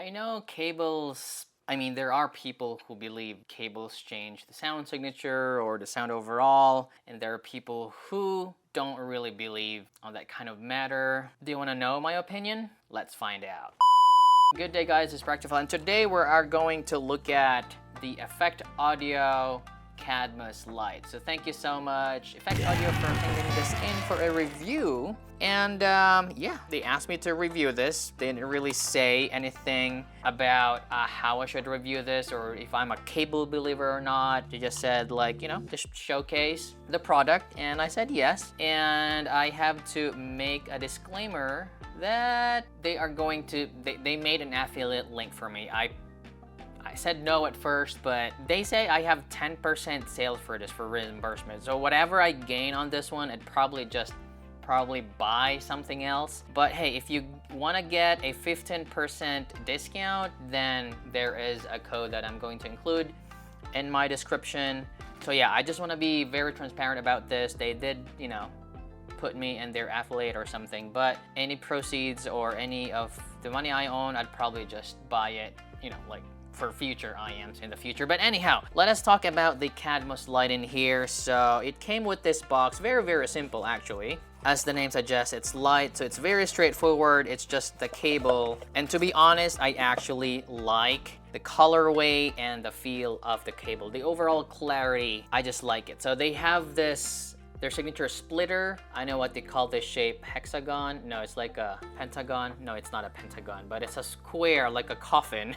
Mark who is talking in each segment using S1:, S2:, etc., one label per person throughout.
S1: I know cables, I mean, there are people who believe cables change the sound signature or the sound overall, and there are people who don't really believe on that kind of matter. Do you want to know my opinion? Let's find out. Good day guys, it's Practiphile, and today we are going to look at the Effect Audio Cadmus Lite. So thank you so much, Effect Audio, for sending this in for a review. And yeah, they asked me to review this. They didn't really say anything about how I should review this or if I'm a cable believer or not. They just said, like, you know, just showcase the product, and I said yes. And I have to make a disclaimer that they are going to, they made an affiliate link for me. I said no at first, but they say I have 10% sales for this for reimbursement. So whatever I gain on this one, I'd probably buy something else. But hey, if you want to get a 15% discount, then there is a code that I'm going to include in my description. So yeah, I just want to be very transparent about this. They did, you know, put me in their affiliate or something, but any proceeds or any of the money I own, I'd probably just buy it, you know, like for future IMs in the future. But anyhow, let us talk about the Cadmus Lite in here. So it came with this box, very simple actually. As the name suggests, it's light, so it's very straightforward. It's just the cable. And to be honest, I actually like the colorway and the feel of the cable. The overall clarity, I just like it. So they have this, their signature splitter. I know what they call this shape, hexagon. No, it's like a pentagon. No, it's not a pentagon, but it's a square, like a coffin.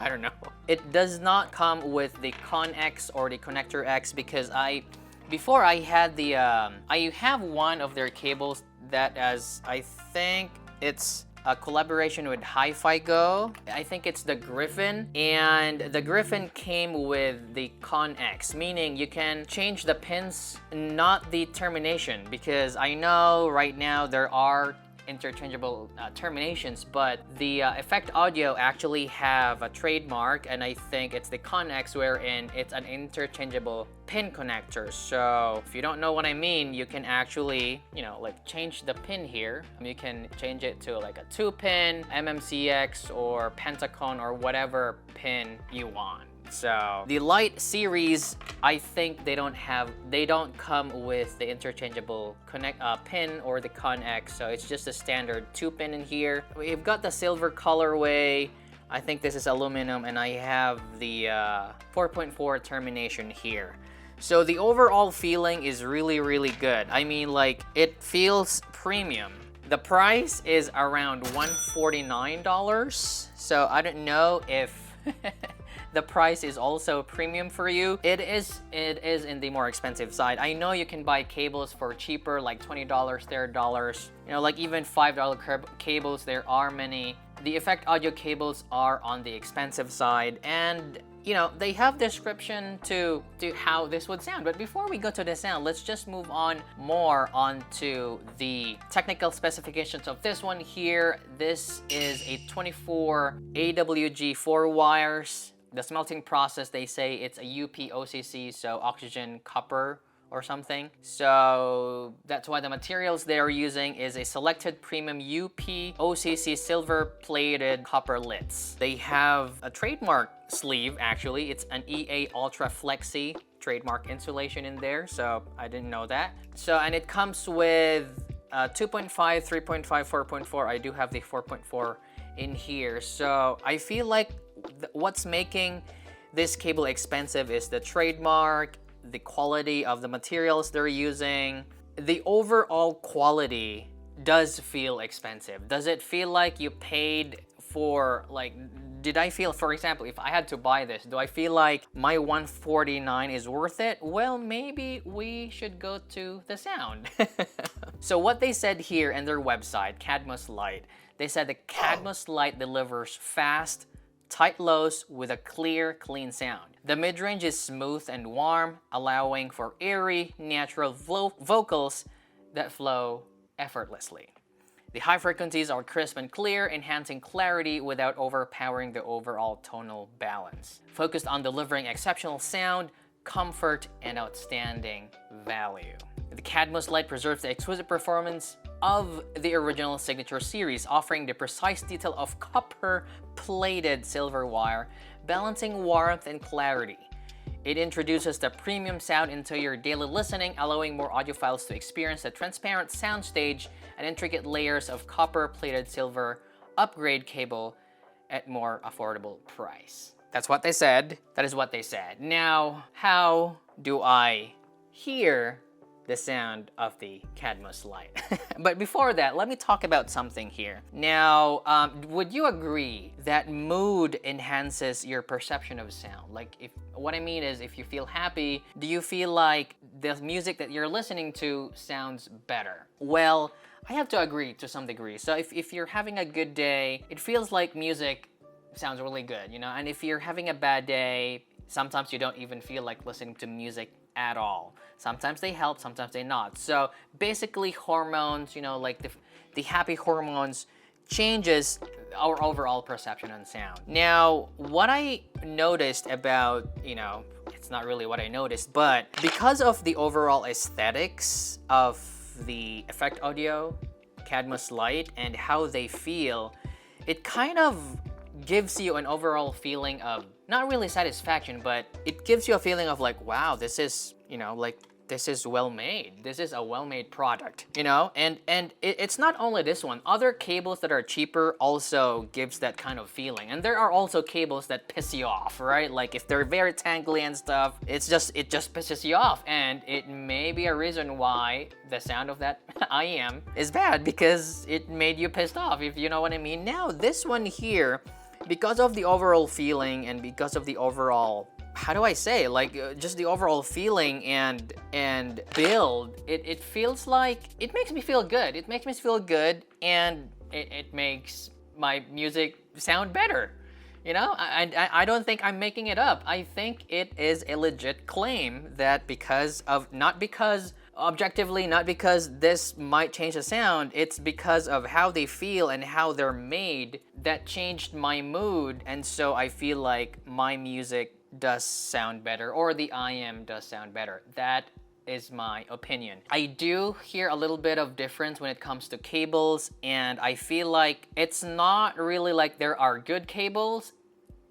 S1: I don't know. It does not come with the Con X or the Connector X because before I had the, I have one of their cables that I think it's a collaboration with Hi-Fi Go. I think it's the Griffin, and the Griffin came with the Con X, meaning you can change the pins, not the termination, because I know right now there are interchangeable terminations, but the Effect Audio actually have a trademark, and I think it's the Connex, wherein it's an interchangeable pin connector. So if you don't know what I mean, you can actually, you know, like change the pin here. You can change it to like a 2-pin, MMCX, or Pentacon, or whatever pin you want. So the Lite series, I think they don't come with the interchangeable pin or the Con X, so it's just a standard 2-pin in here. We've got the silver colorway. I think this is aluminum, and I have the 4.4 termination here. So the overall feeling is really good. I mean, like, it feels premium. The price is around $149, so I don't know if the price is also premium for you. It is in the more expensive side. I know you can buy cables for cheaper, like $20, $30. You know, like even $5 cables, there are many. The Effect Audio cables are on the expensive side, and you know, they have description to how this would sound. But before we go to the sound, let's just move on more onto the technical specifications of this one here. This is a 24 AWG 4 wires. The smelting process, they say it's a UP-OCC, so oxygen copper or something. So that's why the materials they are using is a selected premium UP-OCC silver-plated copper lids. They have a trademark sleeve, actually. It's an EA Ultra Flexi trademark insulation in there, so I didn't know that. So, and it comes with 2.5, 3.5, 4.4. I do have the 4.4 in here. So I feel like what's making this cable expensive is the trademark, the quality of the materials they're using. The overall quality does feel expensive. Does it feel like you paid for, like, did I feel, for example, if I had to buy this, do I feel like my $149 is worth it? Well, maybe we should go to the sound. So what they said here in their website, Cadmus Lite, they said the Cadmus Lite delivers fast, tight lows with a clear, clean sound. The mid-range is smooth and warm, allowing for airy, natural vocals that flow effortlessly. The high frequencies are crisp and clear, enhancing clarity without overpowering the overall tonal balance. Focused on delivering exceptional sound, comfort, and outstanding value. The Cadmus Lite preserves the exquisite performance of the original signature series, offering the precise detail of copper-plated silver wire, balancing warmth and clarity. It introduces the premium sound into your daily listening, allowing more audiophiles to experience the transparent soundstage and intricate layers of copper-plated silver upgrade cable at more affordable price. That's what they said. That is what they said. Now, how do I hear the sound of the Cadmus Lite? But before that, let me talk about something here. Now, would you agree that mood enhances your perception of sound? Like, what I mean is, if you feel happy, do you feel like the music that you're listening to sounds better? Well, I have to agree to some degree. So if you're having a good day, it feels like music sounds really good, you know? And if you're having a bad day, sometimes you don't even feel like listening to music at all. Sometimes they help, sometimes they not. So basically hormones, you know, like the happy hormones changes our overall perception on sound. Now, what I noticed about, you know, it's not really what I noticed, but because of the overall aesthetics of the effect audio, Cadmus Lite, and how they feel, it kind of gives you an overall feeling of not really satisfaction, but it gives you a feeling of like, wow, this is, you know, like, this is well made. This is a well-made product, you know? And it's not only this one. Other cables that are cheaper also gives that kind of feeling. And there are also cables that piss you off, right? Like if they're very tangly and stuff, it just pisses you off. And it may be a reason why the sound of that IM is bad, because it made you pissed off, if you know what I mean. Now, this one here, because of the overall feeling and because of the overall, how do I say, like just the overall feeling and build, it feels like, it makes me feel good. It makes me feel good, and it makes my music sound better. You know, I don't think I'm making it up. I think it is a legit claim that because of, not because objectively, not because this might change the sound, it's because of how they feel and how they're made that changed my mood, and so I feel like my music does sound better, or the IM does sound better. That is my opinion. I do hear a little bit of difference when it comes to cables, and I feel like it's not really like there are good cables,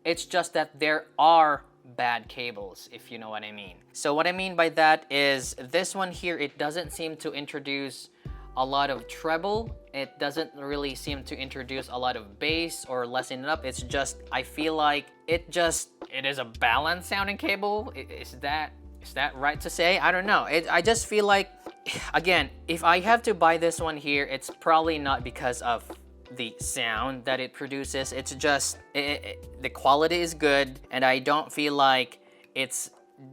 S1: it's just that there are bad cables, if you know what I mean. So what I mean by that is this one here, it doesn't seem to introduce a lot of treble. It doesn't really seem to introduce a lot of bass or lessen it up. It's just, I feel like it is a balanced sounding cable. Is that right to say? I don't know. I just feel like, again, if I have to buy this one here, it's probably not because of the sound that it produces. It's just, the quality is good, and I don't feel like it's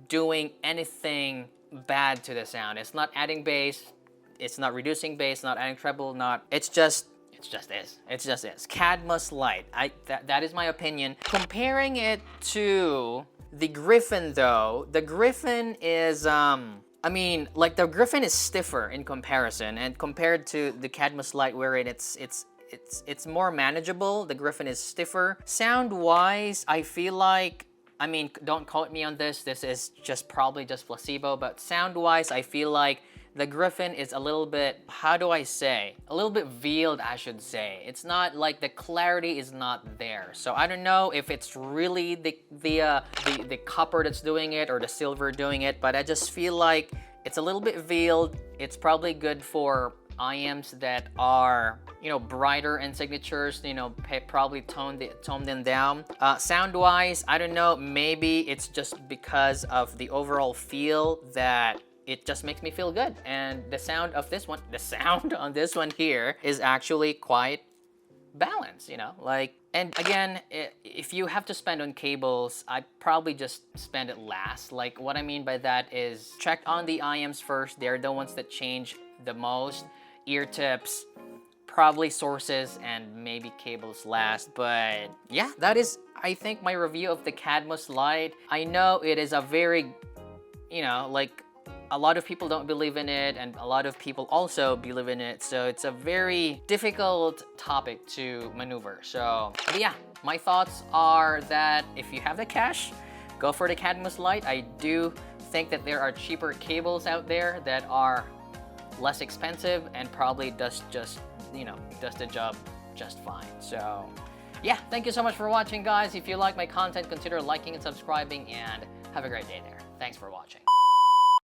S1: doing anything bad to the sound. It's not adding bass, it's not reducing bass, not adding treble, it's just this. Cadmus Lite. That is my opinion. Comparing it to the Griffin though, the Griffin is, I mean, like the Griffin is stiffer in comparison, and compared to the Cadmus Lite wherein it's more manageable, the Griffin is stiffer. Sound-wise, I feel like, I mean, don't quote me on this is just probably just placebo, but sound-wise, I feel like the Griffin is a little bit, how do I say? A little bit veiled, I should say. It's not like the clarity is not there. So I don't know if it's really the copper that's doing it or the silver doing it, but I just feel like it's a little bit veiled. It's probably good for IMs that are, you know, brighter in signatures, you know, probably tone them down. Sound-wise, I don't know, maybe it's just because of the overall feel that it just makes me feel good. And the sound of this one, the sound on this one here is actually quite balanced, you know, like, and again, if you have to spend on cables, I'd probably just spend it last. Like, what I mean by that is check on the IMs first. They're the ones that change the most. Ear tips, probably sources, and maybe cables last. But yeah, that is, I think, my review of the Cadmus Lite. I know it is a very, you know, like, a lot of people don't believe in it, and a lot of people also believe in it, so it's a very difficult topic to maneuver. So, but yeah, my thoughts are that if you have the cash, go for the Cadmus Lite. I do think that there are cheaper cables out there that are less expensive, and probably does just, does the job just fine. So yeah, thank you so much for watching, guys. If you like my content, consider liking and subscribing, and have a great day there. Thanks for watching.